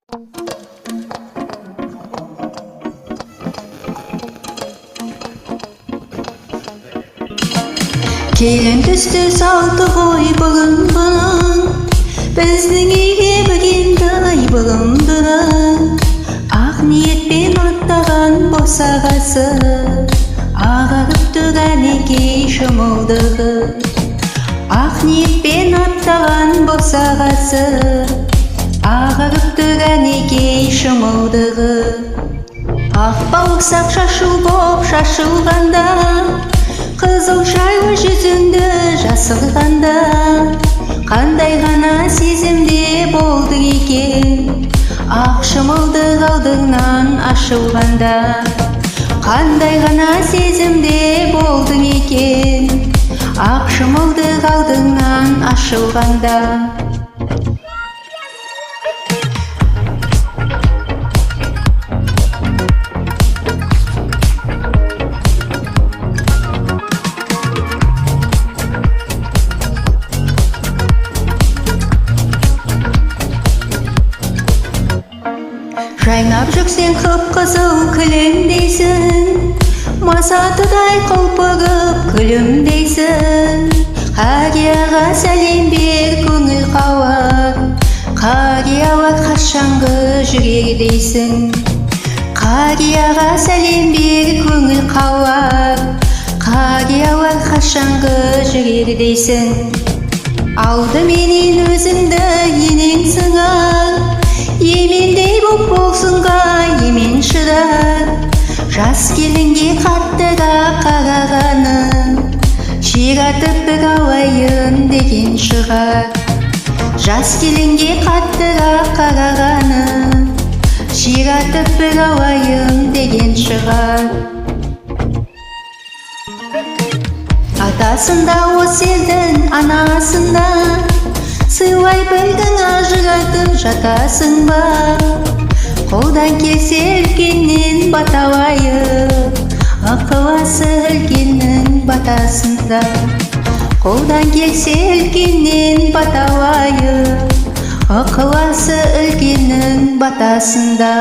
Келін түсті салты ғой бүгін бұның, біздің үйге бөгенді бұғымдырын. Ақ ниетпен аттаған босағасы, ағарып тұрған екей шымылдығы. Ақ ниетпен аттаған босағасы, ағарып тұрған екей шымылдығы. Ақ бауырсақ шашу боп шашылғанда, қызыл шайлы жүзіңді жасырғанда, қандай ғана сезімде болды екен. Ақ шымылдық алдыңнан ашылғанда, қандай ғана сезімде болды екен. Ақ шымылдық алдыңнан ашылғанда. Жайнап жүрсең қып-қызыл күлімдейсің, масатыдай құлпырып күлімдейсің. Қарияға сәлем бер көңіл қауар, қариялар қашанғы жүрер дейсің. Қарияға сәлем бер көңіл қауар, қариялар қашанғы жүрер дейсің. Алды менен өзіңді енең сыңар, емендей боп болсынға емен шыдар. Жас келінге қаттыға қарағаным, ширатып бір алайын деген шығар. Жас келінге қаттыға қарағаным, ширатып бір алайын деген шығар. Атасында осы елдің анасында, сыйлай білдің ажыратып жатасың ба? Қолдан келсе үлкеннен баталайып, ықыласы үлкеннің батасында. Қолдан келсе үлкеннен баталайып, ықыласы үлкеннің батасында.